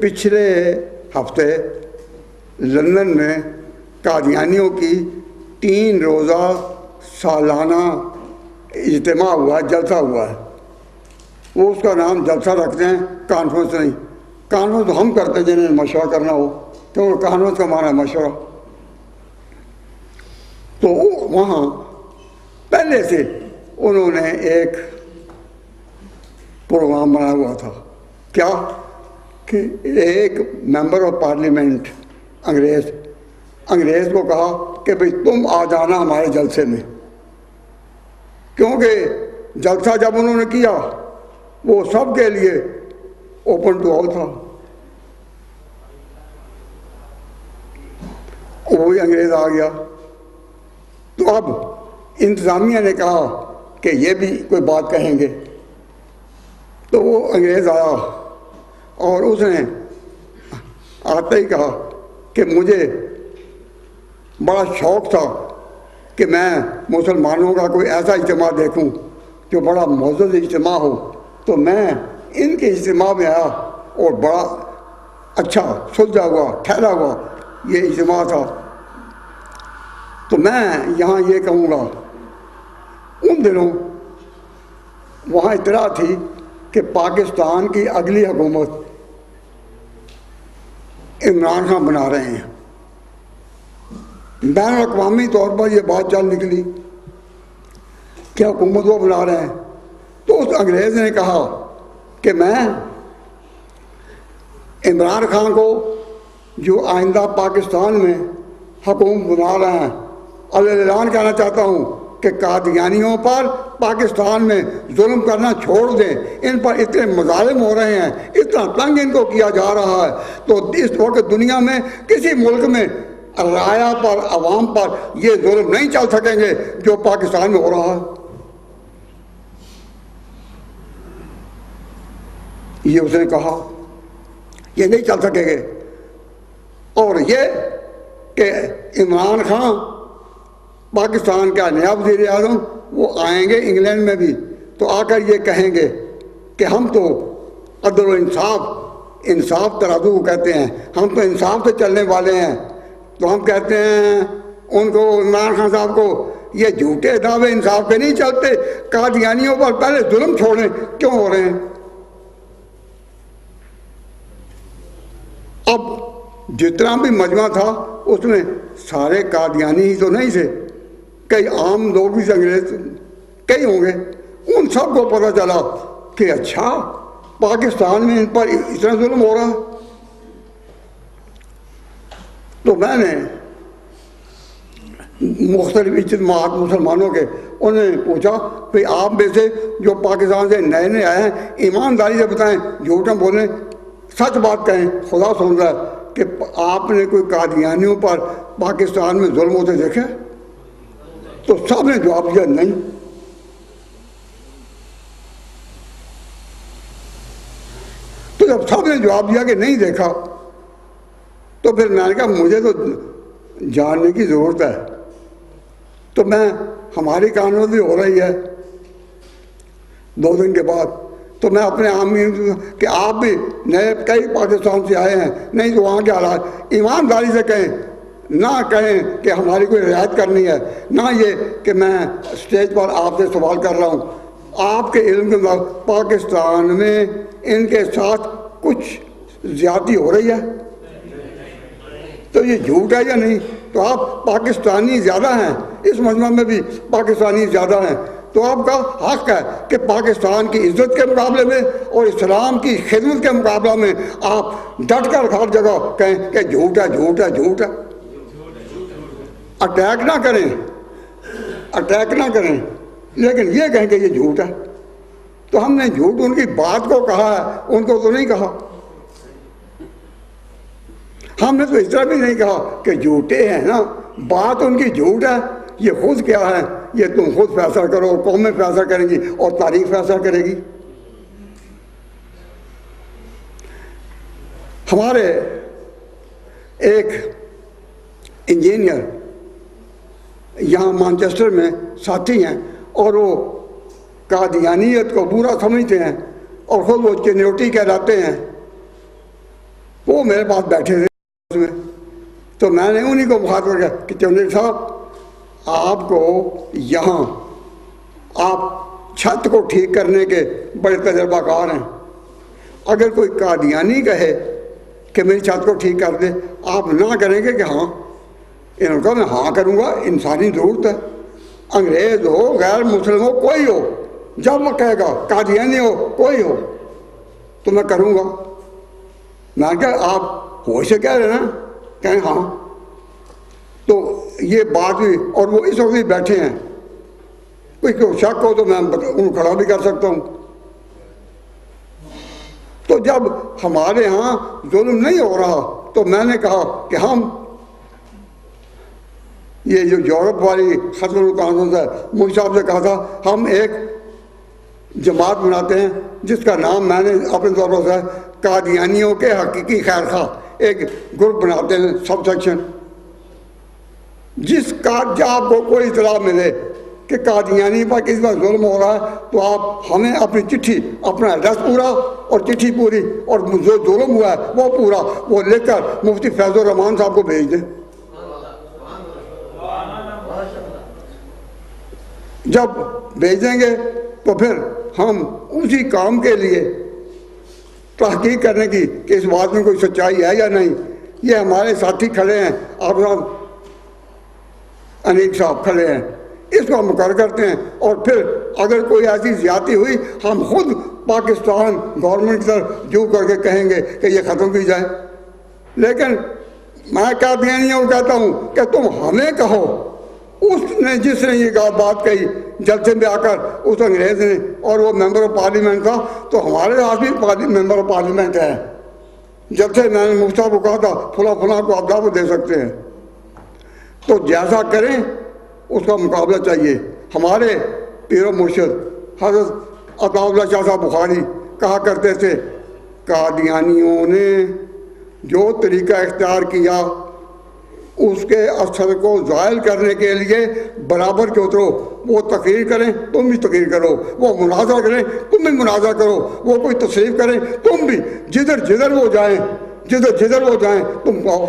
پچھلے ہفتے لندن میں قادیانیوں کی 3 روزہ سالانہ اجتماع ہوا، جلسہ ہوا ہے. وہ اس کا نام جلسہ رکھتے ہیں، کانفرنس نہیں. کانفرنس تو ہم کرتے ہیں جنہیں مشورہ کرنا ہو، کیونکہ کانفرنس کا معنی ہے مشورہ. تو وہاں پہلے سے انہوں نے ایک پروگرام بنا ہوا تھا. کیا کہ ایک ممبر آف پارلیمنٹ انگریز کو کہا کہ بھئی تم آ جانا ہمارے جلسے میں، کیونکہ جلسہ جب انہوں نے کیا وہ سب کے لیے اوپن ٹو آل تھا. وہی انگریز آ گیا. تو اب انتظامیہ نے کہا کہ یہ بھی کوئی بات کہیں گے. تو وہ انگریز آیا اور اس نے آتے ہی کہا کہ مجھے بڑا شوق تھا کہ میں مسلمانوں کا کوئی ایسا اجتماع دیکھوں جو بڑا معزز اجتماع ہو. تو میں ان کے اجتماع میں آیا اور بڑا اچھا سلجھا ہوا ٹھہرا ہوا یہ اجتماع تھا. تو میں یہاں یہ کہوں گا، ان دنوں وہاں اطلاع تھی کہ پاکستان کی اگلی حکومت عمران خان بنا رہے ہیں. بین الاقوامی طور پر یہ بات چل نکلی کہ حکومت وہ بنا رہے ہیں. تو اس انگریز نے کہا کہ میں عمران خان کو جو آئندہ پاکستان میں حکومت بنا رہے ہیں اعلان کہنا چاہتا ہوں کہ قادیانیوں پر پاکستان میں ظلم کرنا چھوڑ دیں. ان پر اتنے مظالم ہو رہے ہیں، اتنا تنگ ان کو کیا جا رہا ہے. تو اس وقت دنیا میں کسی ملک میں رعایا پر عوام پر یہ ظلم نہیں چل سکیں گے جو پاکستان میں ہو رہا ہے. یہ اس نے کہا یہ نہیں چل سکیں گے. اور یہ کہ عمران خان پاکستان کا نیا وزیر اعظم وہ آئیں گے انگلینڈ میں بھی تو آ کر یہ کہیں گے کہ ہم تو عدل و انصاف ترازو کو کہتے ہیں، ہم تو انصاف سے چلنے والے ہیں. تو ہم کہتے ہیں ان کو، عمران خان صاحب کو، یہ جھوٹے دعوے انصاف کے نہیں چلتے. قادیانیوں پر پہلے ظلم چھوڑیں، کیوں ہو رہے ہیں؟ اب جتنا بھی مجمع تھا اس میں سارے قادیانی ہی تو نہیں تھے، کئی عام لوگ بھی انگریز کئی ہوں گے. ان سب کو پتہ چلا کہ اچھا پاکستان میں ان پر اتنا ظلم ہو رہا ہے. تو میں نے مختلف اجتماعات مسلمانوں کے انہوں نے پوچھا کہ آپ میں سے جو پاکستان سے نئے نئے آئے ہیں ایمانداری سے بتائیں، جھوٹ نہ بولیں، سچ بات کہیں، خدا سن رہا ہے کہ آپ نے کوئی قادیانیوں پر پاکستان میں ظلم ہوتے دیکھے؟ تو سب نے جواب دیا نہیں. تو جب سب نے جواب دیا کہ نہیں دیکھا تو پھر میں نے کہا مجھے تو جاننے کی ضرورت ہے. تو میں ہماری کانفرنس بھی ہو رہی ہے 2 دن کے بعد. تو میں اپنے عامین کہ آپ بھی نئے کئی پاکستان سے آئے ہیں، نہیں تو وہاں کے حالات ایمانداری سے کہیں، نہ کہیں کہ ہماری کوئی رعایت کرنی ہے، نہ یہ کہ میں اسٹیج پر آپ سے سوال کر رہا ہوں. آپ کے علم کے مطابق پاکستان میں ان کے ساتھ کچھ زیادتی ہو رہی ہے تو یہ جھوٹ ہے یا نہیں؟ تو آپ پاکستانی زیادہ ہیں، اس مجمع میں بھی پاکستانی زیادہ ہیں. تو آپ کا حق ہے کہ پاکستان کی عزت کے مقابلے میں اور اسلام کی خدمت کے مقابلہ میں آپ ڈٹ کر ہر جگہ کہیں کہ جھوٹ ہے جھوٹ ہے جھوٹ ہے. اٹیک نہ کریں لیکن یہ کہیں کہ یہ جھوٹ ہے. تو ہم نے جھوٹ ان کی بات کو کہا ہے، ان کو تو نہیں کہا. ہم نے تو اس طرح بھی نہیں کہا کہ جھوٹے ہیں نا، بات ان کی جھوٹ ہے. یہ خود کیا ہے یہ تم خود فیصلہ کرو، قومیں فیصلہ کریں گی اور تاریخ فیصلہ کرے گی. ہمارے ایک انجینئر یہاں مانچسٹر میں ساتھی ہیں اور وہ قادیانیت کو برا سمجھتے ہیں اور خود وہ چنوٹی کہلاتے ہیں. وہ میرے پاس بیٹھے تھے اس میں، تو میں نے انہیں کو مخاطب کیا کہ چودھری صاحب آپ کو یہاں آپ چھت کو ٹھیک کرنے کے بڑے تجربہ کار ہیں، اگر کوئی قادیانی کہے کہ میری چھت کو ٹھیک کر دے آپ نہ کریں گے کہ ہاں؟ انہوں نے کہا میں ہاں کروں گا، انسانی ضرورت ہے، انگریز ہو غیر مسلم ہو کوئی ہو، جب وہ کہے گا قادیانی ہو کوئی ہو تو میں کروں گا۔ میں نے کہا آپ ہوش سے کہہ رہے ہیں؟ کہیں ہاں۔ تو یہ بات ہوئی اور وہ اس وقت بھی بیٹھے ہیں، کوئی شک ہو تو میں ان کھڑا بھی کر سکتا ہوں۔ تو جب ہمارے ہاں ظلم نہیں ہو رہا تو میں نے کہا کہ ہم یہ جو یورپ والی ختم القانون ہے، مجھ صاحب سے کہا تھا ہم ایک جماعت بناتے ہیں جس کا نام میں نے اپنے طور پر ہے قادیانیوں کے حقیقی خیر خواہ، ایک گروپ بناتے ہیں سب سیکشن، جس کا جب آپ کو کوئی اطلاع ملے کہ قادیانی پر کسی پر ظلم ہو رہا ہے تو آپ ہمیں اپنی چٹھی، اپنا ایڈریس پورا اور چٹھی پوری اور جو ظلم ہوا ہے وہ پورا وہ لکھ کر مفتی فیض الرحمان صاحب کو بھیج دیں۔ جب بھیجیں گے تو پھر ہم اسی کام کے لیے تحقیق کرنے کی کہ اس بات میں کوئی سچائی ہے یا نہیں۔ یہ ہمارے ساتھی کھڑے ہیں، آپ انیک صاحب کھڑے ہیں، اس کو ہم مقرر کرتے ہیں اور پھر اگر کوئی ایسی زیادتی ہوئی ہم خود پاکستان گورنمنٹ کی طرف جو کر کے کہیں گے کہ یہ ختم کی جائے۔ لیکن میں قادیانیوں کو کہتا ہوں کہ تم ہمیں کہو، اس نے جس نے یہ بات کہی جلسے میں آ کر اس انگریز نے، اور وہ ممبر آف پارلیمنٹ تھا، تو ہمارے ہاتھ بھی ممبر آف پارلیمنٹ ہے، جلسے میں نے مفتی صاحب کو کہا تھا فلاں فلاں کو آپ دعوت دے سکتے ہیں، تو جیسا کریں اس کا مقابلہ چاہیے۔ ہمارے پیر و مرشد حضرت عطا اللہ شاہ صاحب بخاری کہا کرتے تھے قادیانیوں نے جو طریقہ اختیار کیا اس کے اثر کو زائل کرنے کے لیے برابر کے اترو، وہ تقریر کریں تم بھی تقریر کرو، وہ مناظرہ کریں تم بھی مناظرہ کرو، وہ کوئی تصریف کریں تم بھی، جدھر جدھر وہ جائیں تم کہو۔